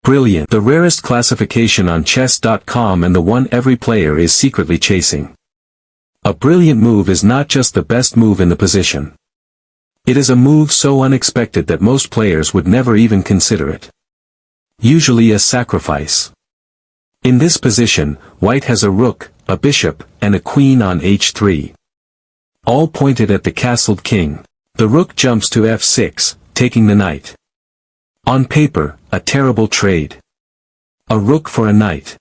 Brilliant. The rarest classification on chess.com and the one every player is secretly chasing. A brilliant move is not just the best move in the position. It is a move so unexpected that most players would never even consider it. Usually a sacrifice. In this position, white has a rook, a bishop, and a queen on h3. All pointed at the castled king. The rook jumps to f6, taking the knight. On paper, a terrible trade. A rook for a knight.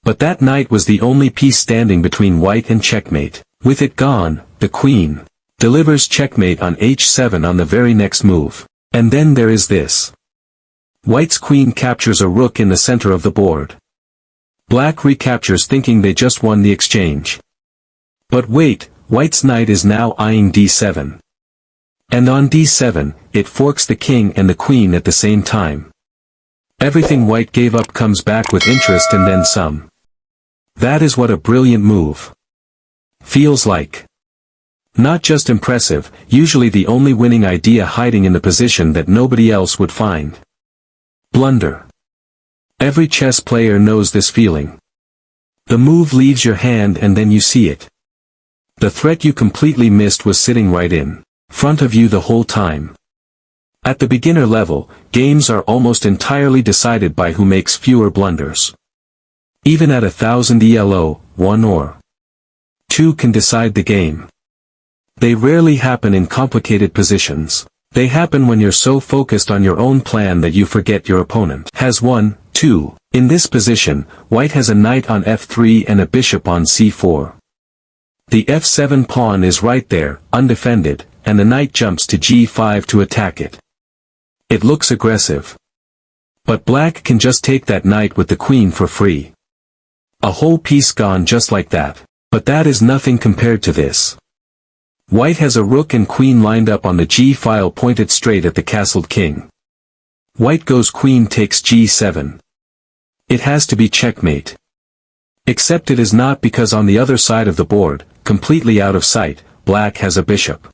But that knight was the only piece standing between white and checkmate. With it gone, the queen delivers checkmate on h7 on the very next move. And then there is this. White's queen captures a rook in the center of the board. Black recaptures thinking they just won the exchange. But wait, white's knight is now eyeing d7. And on d7, it forks the king and the queen at the same time. Everything white gave up comes back with interest and then some. That is what a brilliant move feels like. Not just impressive, usually the only winning idea hiding in the position that nobody else would find. Blunder. Every chess player knows this feeling. The move leaves your hand and then you see it. The threat you completely missed was sitting right in front of you the whole time. At the beginner level, games are almost entirely decided by who makes fewer blunders. Even at 1000 ELO, 1 or 2 can decide the game. They rarely happen in complicated positions. They happen when you're so focused on your own plan that you forget your opponent has 1, 2. In this position, white has a knight on f3 and a bishop on c4. The f7 pawn is right there, undefended, and the knight jumps to g5 to attack it. It looks aggressive. But black can just take that knight with the queen for free. A whole piece gone just like that. But that is nothing compared to this. White has a rook and queen lined up on the g file pointed straight at the castled king. White goes queen takes g7. It has to be checkmate. Except it is not, because on the other side of the board, completely out of sight, black has a bishop.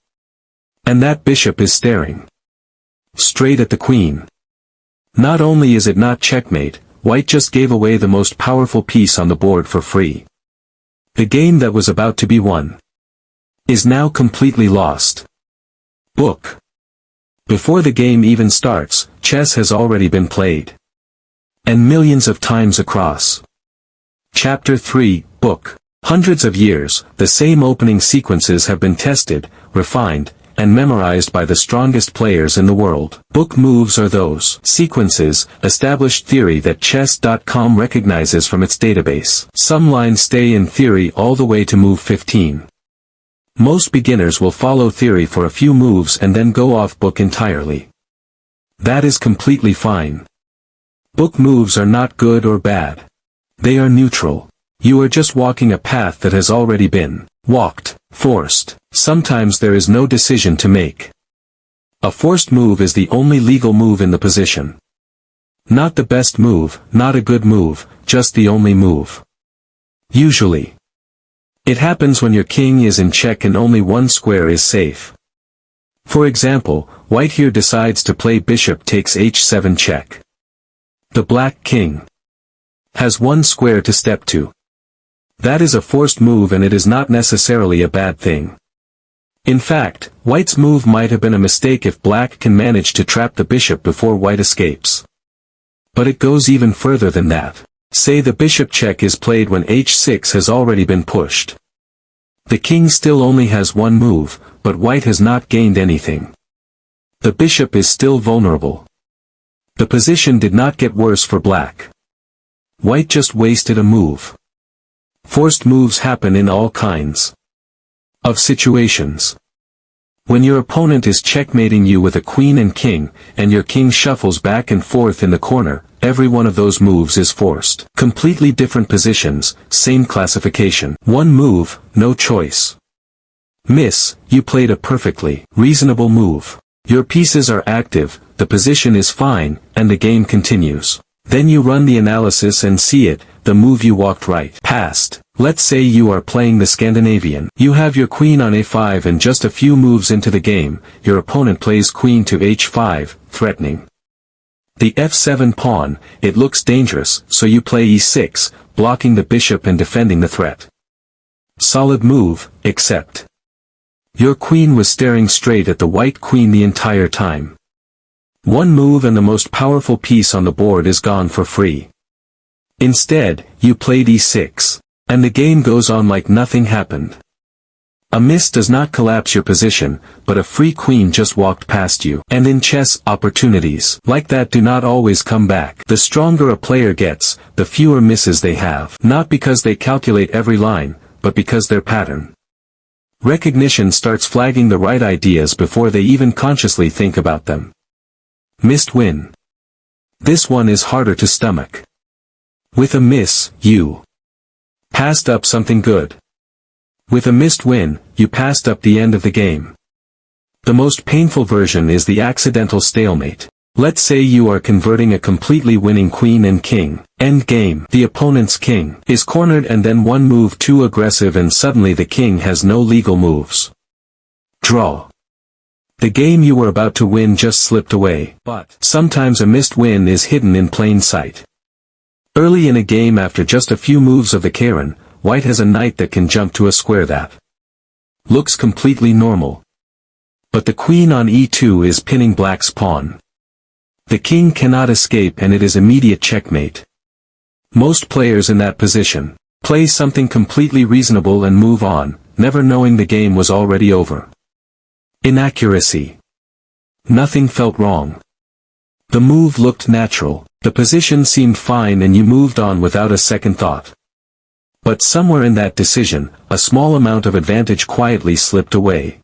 And that bishop is staring straight at the queen. Not only is it not checkmate, white just gave away the most powerful piece on the board for free. The game that was about to be won is now completely lost. Book. Before the game even starts, chess has already been played. And millions of times across. Chapter 3, Book. Hundreds of years, the same opening sequences have been tested, refined, and memorized by the strongest players in the world. Book moves are those sequences, established theory that chess.com recognizes from its database. Some lines stay in theory all the way to move 15. Most beginners will follow theory for a few moves and then go off book entirely. That is completely fine. Book moves are not good or bad. They are neutral. You are just walking a path that has already been walked, forced. Sometimes there is no decision to make. A forced move is the only legal move in the position. Not the best move, not a good move, just the only move. Usually. It happens when your king is in check and only one square is safe. For example, white here decides to play bishop takes h7 check. The black king has one square to step to. That is a forced move and it is not necessarily a bad thing. In fact, white's move might have been a mistake if black can manage to trap the bishop before white escapes. But it goes even further than that. Say the bishop check is played when h6 has already been pushed. The king still only has one move, but white has not gained anything. The bishop is still vulnerable. The position did not get worse for black. White just wasted a move. Forced moves happen in all kinds of situations. When your opponent is checkmating you with a queen and king, and your king shuffles back and forth in the corner, every one of those moves is forced. Completely different positions, same classification. One move, no choice. Miss, you played a perfectly reasonable move. Your pieces are active, the position is fine, and the game continues. Then you run the analysis and see it, the move you walked right past. Let's say you are playing the Scandinavian. You have your queen on a5 and just a few moves into the game, your opponent plays queen to h5, threatening. The f7 pawn, it looks dangerous, so you play e6, blocking the bishop and defending the threat. Solid move, except your queen was staring straight at the white queen the entire time. One move and the most powerful piece on the board is gone for free. Instead, you played e6, and the game goes on like nothing happened. A miss does not collapse your position, but a free queen just walked past you. And in chess, opportunities like that do not always come back. The stronger a player gets, the fewer misses they have. Not because they calculate every line, but because their pattern recognition starts flagging the right ideas before they even consciously think about them. Missed win. This one is harder to stomach. With a miss, you passed up something good. With a missed win, you passed up the end of the game. The most painful version is the accidental stalemate. Let's say you are converting a completely winning queen and king. Endgame. The opponent's king is cornered and then one move too aggressive and suddenly the king has no legal moves. Draw. The game you were about to win just slipped away. But sometimes a missed win is hidden in plain sight. Early in a game after just a few moves of the Karen, white has a knight that can jump to a square that looks completely normal. But the queen on e2 is pinning black's pawn. The king cannot escape and it is immediate checkmate. Most players in that position play something completely reasonable and move on, never knowing the game was already over. Inaccuracy. Nothing felt wrong. The move looked natural, the position seemed fine and you moved on without a second thought. But somewhere in that decision, a small amount of advantage quietly slipped away.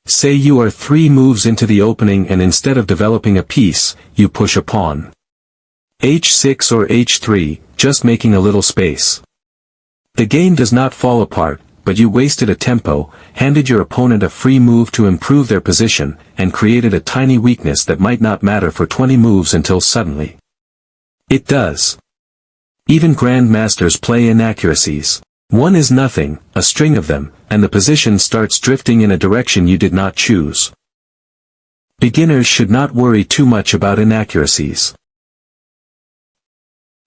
Say you are 3 moves into the opening and instead of developing a piece, you push a pawn. h6 or h3, just making a little space. The game does not fall apart, but you wasted a tempo, handed your opponent a free move to improve their position, and created a tiny weakness that might not matter for 20 moves until suddenly it does. Even grandmasters play inaccuracies. One is nothing, a string of them, and the position starts drifting in a direction you did not choose. Beginners should not worry too much about inaccuracies.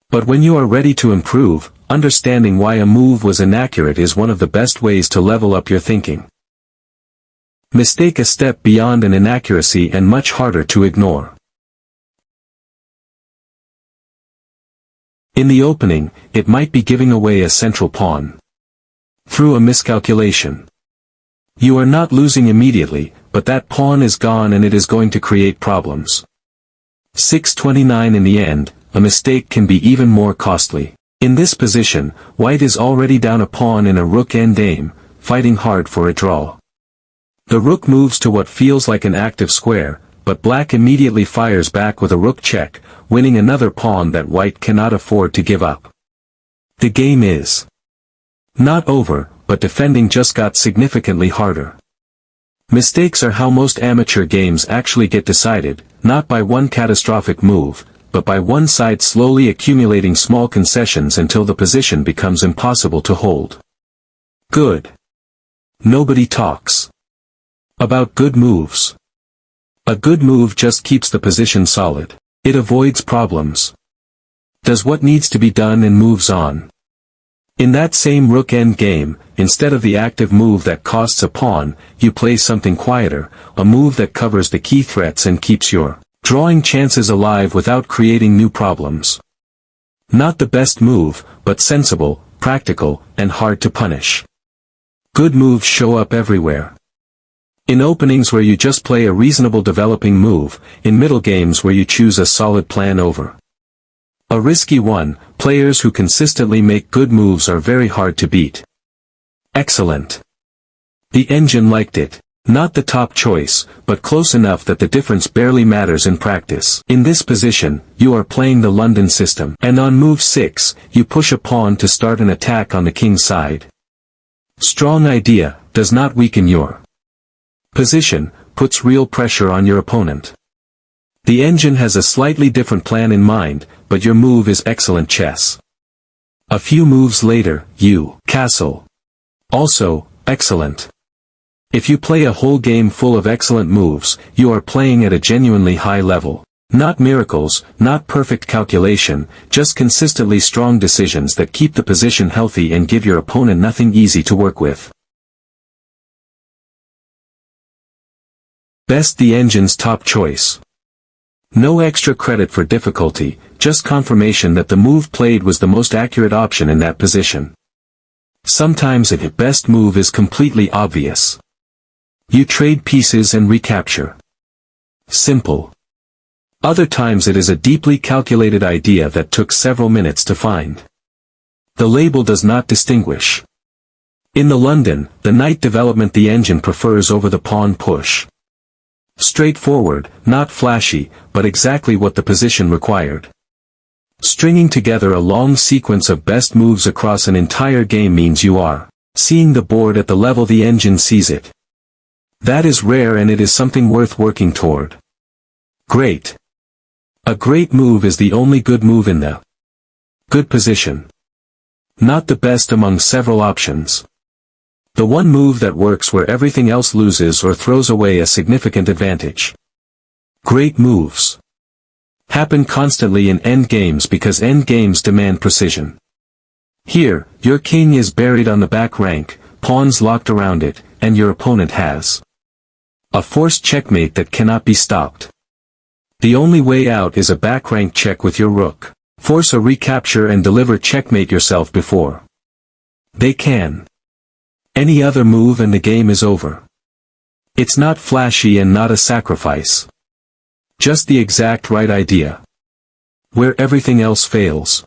But when you are ready to improve, understanding why a move was inaccurate is one of the best ways to level up your thinking. Mistake a step beyond an inaccuracy and much harder to ignore. In the opening, it might be giving away a central pawn through a miscalculation. You are not losing immediately, but that pawn is gone and it is going to create problems. 629 in the end, a mistake can be even more costly. In this position, white is already down a pawn in a rook endgame, fighting hard for a draw. The rook moves to what feels like an active square, but black immediately fires back with a rook check, winning another pawn that white cannot afford to give up. The game is not over, but defending just got significantly harder. Mistakes are how most amateur games actually get decided, not by one catastrophic move, but by one side slowly accumulating small concessions until the position becomes impossible to hold. Good. Nobody talks about good moves. A good move just keeps the position solid. It avoids problems, does what needs to be done and moves on. In that same rook endgame, instead of the active move that costs a pawn, you play something quieter, a move that covers the key threats and keeps your drawing chances alive without creating new problems. Not the best move, but sensible, practical, and hard to punish. Good moves show up everywhere. In openings where you just play a reasonable developing move, in middle games where you choose a solid plan over a risky one, players who consistently make good moves are very hard to beat. Excellent. The engine liked it. Not the top choice, but close enough that the difference barely matters in practice. In this position, you are playing the London system, and on move 6, you push a pawn to start an attack on the king's side. Strong idea, does not weaken your position, puts real pressure on your opponent. The engine has a slightly different plan in mind, but your move is excellent chess. A few moves later, you castle. Also, excellent. If you play a whole game full of excellent moves, you are playing at a genuinely high level. Not miracles, not perfect calculation, just consistently strong decisions that keep the position healthy and give your opponent nothing easy to work with. Best the engine's top choice. No extra credit for difficulty, just confirmation that the move played was the most accurate option in that position. Sometimes a best move is completely obvious. You trade pieces and recapture. Simple. Other times it is a deeply calculated idea that took several minutes to find. The label does not distinguish. In the London, the knight development the engine prefers over the pawn push. Straightforward, not flashy, but exactly what the position required. Stringing together a long sequence of best moves across an entire game means you are seeing the board at the level the engine sees it. That is rare, and it is something worth working toward. Great. A great move is the only good move in the good position. Not the best among several options. The one move that works where everything else loses or throws away a significant advantage. Great moves happen constantly in endgames because endgames demand precision. Here, your king is buried on the back rank, pawns locked around it, and your opponent has a forced checkmate that cannot be stopped. The only way out is a back rank check with your rook. Force a recapture and deliver checkmate yourself before they can. Any other move and the game is over. It's not flashy and not a sacrifice. Just the exact right idea. Where everything else fails.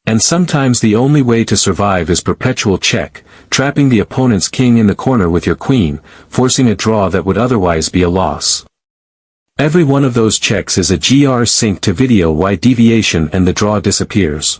And sometimes the only way to survive is perpetual check, trapping the opponent's king in the corner with your queen, forcing a draw that would otherwise be a loss. Every one of those checks is a GR sync to video Y deviation and the draw disappears.